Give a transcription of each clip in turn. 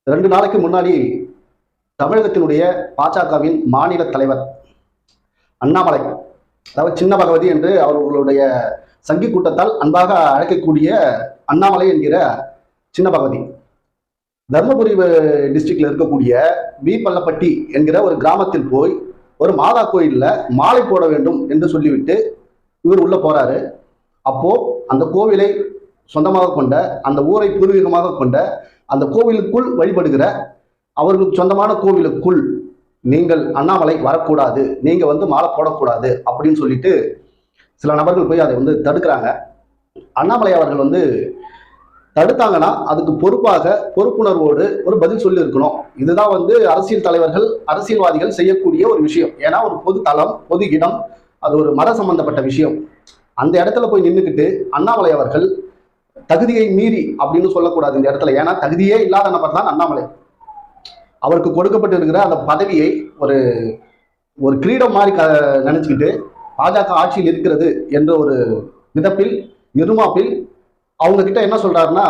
2 நாளைக்கு முன்னாடி தமிழகத்தினுடைய பாஜகவின் மாநில தலைவர் அண்ணாமலை, அதாவது சின்ன பகவதி என்று அவர்களுடைய சங்கி கூட்டத்தால் அன்பாக அழைக்கக்கூடிய அண்ணாமலை என்கிற சின்ன பகவதி, தர்மபுரி டிஸ்ட்ரிக்ட்ல இருக்கக்கூடிய பள்ளப்பட்டி என்கிற ஒரு கிராமத்தில் போய் ஒரு மாதா கோயில்ல மாலை போட வேண்டும் என்று சொல்லிவிட்டு இவர் உள்ள போறாரு. அப்போ அந்த கோவிலை சொந்தமாக கொண்ட, அந்த ஊரை பூர்வீகமாக கொண்ட, அந்த கோவிலுக்குள் வழிபடுகிற அவர்களுக்கு சொந்தமான கோவிலுக்குள் நீங்கள் அண்ணாமலை வரக்கூடாது, நீங்க மாலை போடக்கூடாது அப்படின்னு சொல்லிட்டு சில நபர்கள் போய் அதை தடுக்கிறாங்க. அண்ணாமலை அவர்கள் தடுத்தாங்கன்னா அதுக்கு பொறுப்புணர்வோடு ஒரு பதில் சொல்லி இருக்கணும். இதுதான் அரசியல் தலைவர்கள், அரசியல்வாதிகள் செய்யக்கூடிய ஒரு விஷயம். ஏன்னா ஒரு பொது தளம், பொது இடம், அது ஒரு மத சம்பந்தப்பட்ட விஷயம். அந்த இடத்துல போய் நின்றுக்கிட்டு அண்ணாமலை அவர்கள் தகுதியை மீறி அப்படின்னு சொல்லக்கூடாது இந்த இடத்துல. ஏன்னா தகுதியே இல்லாத நபர் தான் அண்ணாமலை. அவருக்கு கொடுக்கப்பட்டு இருக்கிற அந்த பதவியை ஒரு ஒரு கிரீடம் மாதிரி நினைச்சுக்கிட்டு பாஜக ஆட்சியில் இருக்கிறது என்ற ஒரு விதப்பில், இருமாப்பில் அவங்க கிட்ட என்ன சொல்றாருன்னா,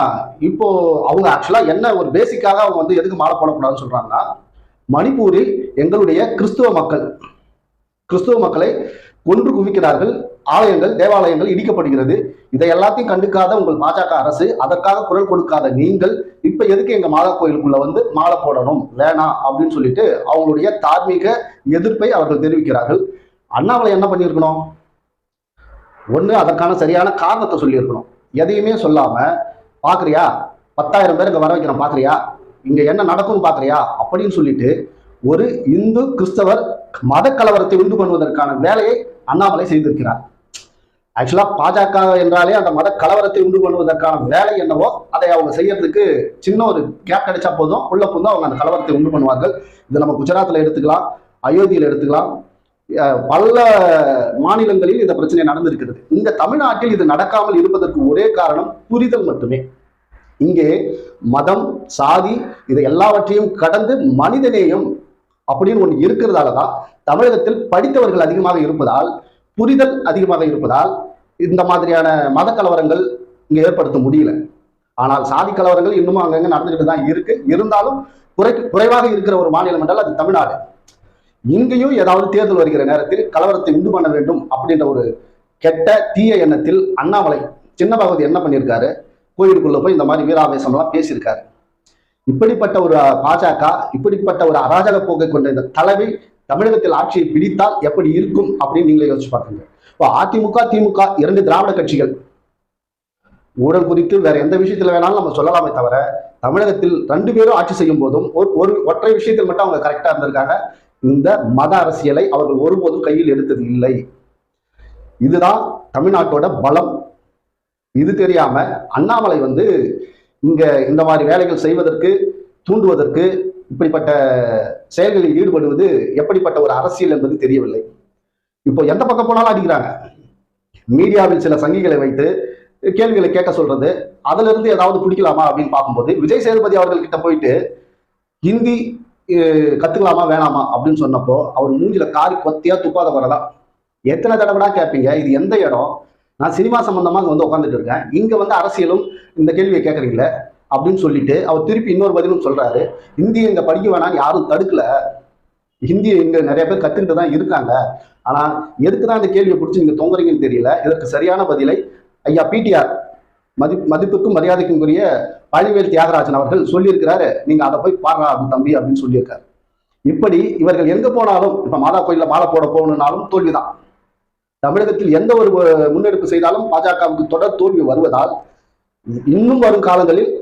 இப்போ அவங்க ஆக்சுவலா என்ன ஒரு பேசிக்காக அவங்க எதுக்கு மாலை போடக்கூடாதுன்னு சொல்றாங்கன்னா, மணிப்பூரில் எங்களுடைய கிறிஸ்துவ மக்களை கொன்று குவிக்கிறார்கள், ஆலயங்கள், தேவாலயங்கள் இடிக்கப்படுகிறது. இதை எல்லாத்தையும் கண்டுக்காத உங்கள் பாஜக அரசு, அதற்காக குரல் கொடுக்காத நீங்கள் இப்ப எதுக்கு எங்க மாதா கோயிலுக்குள்ள மாலை போடணும், வேணாம் அப்படின்னு சொல்லிட்டு அவங்களுடைய தார்மீக எதிர்ப்பை அவர்கள் தெரிவிக்கிறார்கள். அண்ணாமலை என்ன பண்ணியிருக்கணும்? ஒண்ணு அதற்கான சரியான காரணத்தை சொல்லியிருக்கணும். எதையுமே சொல்லாம, பாக்குறியா 10,000 பேர் இங்க வர வைக்கிறோம், பாக்குறியா இங்க என்ன நடக்கும்னு பாக்குறியா அப்படின்னு சொல்லிட்டு ஒரு இந்து கிறிஸ்தவர் மத கலவரத்தை உண்டு பண்ணுவதற்கான வேலையை அண்ணாமலை செய்திருக்கிறார். ஆக்சுவலா பாஜக என்றாலே அந்த மத கலவரத்தை உண்டு பண்ணுவதற்கான வேலை என்னவோ அதை அவங்க செய்யறதுக்கு சின்ன ஒரு கேப் கிடைச்சா போதும், உள்ள புந்து அவங்க அந்த கலவரத்தை உண்டு பண்ணுவார்கள். இதை நம்ம குஜராத்ல எடுத்துக்கலாம், அயோத்தியில எடுத்துக்கலாம், பல மாநிலங்களில் இந்த பிரச்சனை நடந்திருக்கிறது. இந்த தமிழ்நாட்டில் இது நடக்காமல் இருப்பதற்கு ஒரே காரணம் புரிதல் மட்டுமே. இங்கே மதம், சாதி இதை எல்லாவற்றையும் கடந்து மனிதநேயம் அப்படின்னு ஒன்று இருக்கிறதால தான் தமிழகத்தில் படித்தவர்கள் அதிகமாக இருப்பதால், புரிதல் அதிகமாக இருப்பதால் இந்த மாதிரியான மத கலவரங்கள் இங்க ஏற்படுத்த முடியல. ஆனால் சாதி கலவரங்கள் இன்னமும் அங்கங்க நடந்துகிட்டு தான் இருக்கு. இருந்தாலும் குறைவாக இருக்கிற ஒரு மாநிலம் என்றால் அது தமிழ்நாடு. இங்கேயும் ஏதாவது தேர்தல் வருகிற நேரத்தில் கலவரத்தை உண்டு பண்ண வேண்டும் அப்படின்ற ஒரு கெட்ட தீய எண்ணத்தில் அண்ணாமலை சின்ன பகவதி என்ன பண்ணியிருக்காரு, கோயிலுக்குள்ள போய் இந்த மாதிரி வீராவேசம்லாம் பேசியிருக்காரு. இப்படிப்பட்ட ஒரு பாஜக, இப்படிப்பட்ட ஒரு அராஜக போக்கை கொண்ட இந்த தலைமை தமிழகத்தில் ஆட்சியை பிடித்தால் எப்படி இருக்கும் அப்படின்னு நீங்களே யோசிச்சு பாருங்க. இப்போ அதிமுக, திமுக 2 திராவிட கட்சிகள் ஊழல் குறித்து வேற எந்த விஷயத்துல வேணாலும் நம்ம சொல்லலாமே தவிர, தமிழகத்தில் 2 பேரும் ஆட்சி செய்யும் போதும் ஒரு ஒற்றை விஷயத்தில் மட்டும் அவங்க கரெக்டா இருந்திருக்காங்க. இந்த மத அரசியலை அவர்கள் ஒருபோதும் கையில் எடுத்தது இல்லை. இதுதான் தமிழ்நாட்டோட பலம். இது தெரியாம அண்ணாமலை இங்க இந்த மாதிரி வேலைகள் செய்வதற்கு, தூண்டுவதற்கு, இப்படிப்பட்ட செயல்களில் ஈடுபடுவது எப்படிப்பட்ட ஒரு அரசியல் என்பது தெரியவில்லை. இப்போ எந்த பக்கம் போனாலும் அடிக்கிறாங்க. மீடியாவில் சில சங்கிகளை வைத்து கேள்விகளை கேட்க சொல்றது, அதுல இருந்து ஏதாவது பிடிக்கலாமா அப்படின்னு பார்க்கும்போது, விஜய் சேதுபதி அவர்கள் கிட்ட போயிட்டு ஹிந்தி கத்துக்கலாமா வேணாமா அப்படின்னு சொன்னப்போ அவர் மூஞ்சில காரி கொத்தியா துப்பாத வரலாம். எத்தனை தடவைடா கேட்பீங்க, இது எந்த இடம், நான் சினிமா சம்பந்தமா உட்காந்துட்டு இருக்கேன், இங்க அரசியலும் இந்த கேள்வியை கேட்கறீங்களே அப்படின்னு சொல்லிட்டு அவர் திருப்பி இன்னொரு பதிலும் சொல்றாரு. ஹிந்தி இங்க படிக்க வேணாம்னு யாரும் தடுக்கல, ஹிந்தி இங்க நிறைய பேர் கத்துக்கிட்டு தான் இருக்காங்க, ஆனா எதுக்குதான் இந்த கேள்வியை பிடிச்சி நீங்க தொங்குறீங்கன்னு தெரியல. இதற்கு சரியான பதிலை ஐயா பிடிஆர் மதிப்புக்கும் மரியாதைக்கும் கூறிய பழனிவேல் தியாகராஜன் அவர்கள் சொல்லியிருக்கிறாரு. நீங்க அதை போய் பாடுறா தம்பி அப்படின்னு சொல்லியிருக்காரு. இப்படி இவர்கள் எங்க போனாலும், இப்ப மாதா கோயில்ல மாலை போட போகணும்னாலும் தோல்விதான். தமிழகத்தில் எந்த ஒரு முன்னெடுப்பு செய்தாலும் பாஜகவுக்கு தொடர் தோல்வி வருவதால் இன்னும் வரும் காலங்களில்,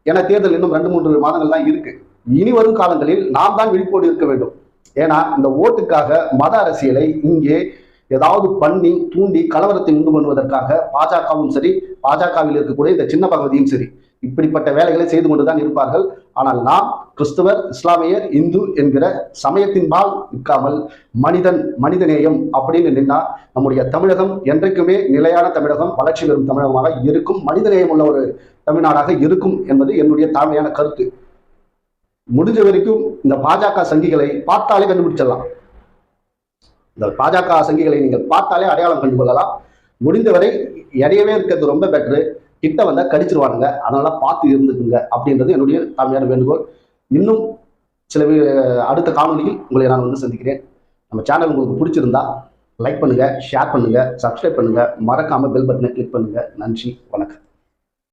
என தேர்தல் இன்னும் 2-3 மாதங்கள் தான் இருக்கு, இனி வரும் காலங்களில் நாம் தான் விழிப்போடு இருக்க வேண்டும். ஏன்னா இந்த ஓட்டுக்காக மத அரசியலை இங்கே ஏதாவது பண்ணி தூண்டி கலவரத்தை உண்டு பண்ணுவதற்காக பாஜகவும் சரி, பாஜகவில் இருக்கக்கூடிய இந்த சின்ன பகவதியும் சரி இப்படிப்பட்ட வேலைகளை செய்து கொண்டுதான் இருப்பார்கள். ஆனால் நாம் கிறிஸ்தவர், இஸ்லாமியர், இந்து என்கிற சமயத்தின்பால் நிற்காமல் மனிதநேயம் அப்படின்னு நின்னா நம்முடைய தமிழகம் என்றைக்குமே நிலையான தமிழகம், வளர்ச்சி பெறும் தமிழகமாக இருக்கும், மனிதநேயம் உள்ள ஒரு தமிழ்நாடாக இருக்கும் என்பது என்னுடைய தாழ்மையான கருத்து. முடிஞ்ச வரைக்கும் இந்த பாஜக சங்கிகளை பார்த்தாலே கண்டுபிடிச்சிடலாம். இந்த பாஜக சங்கிகளை நீங்கள் பார்த்தாலே அடையாளம் கண்டு கொள்ளலாம். முடிந்தவரை இடையவே இருக்கிறது ரொம்ப பெட்ரு. கிட்ட வந்தா கடிச்சிருவானுங்க, அதனால பார்த்து இருந்துக்குங்க அப்படின்றது என்னுடைய தாழ்மையான வேண்டுகோள். இன்னும் சில அடுத்த காணொலியில் உங்களை நான் வந்து சந்திக்கிறேன். நம்ம சேனல் உங்களுக்கு பிடிச்சிருந்தா லைக் பண்ணுங்க, ஷேர் பண்ணுங்க, சப்ஸ்கிரைப் பண்ணுங்க, மறக்காம பெல் பட்டனை கிளிக் பண்ணுங்க. நன்றி, வணக்கம்.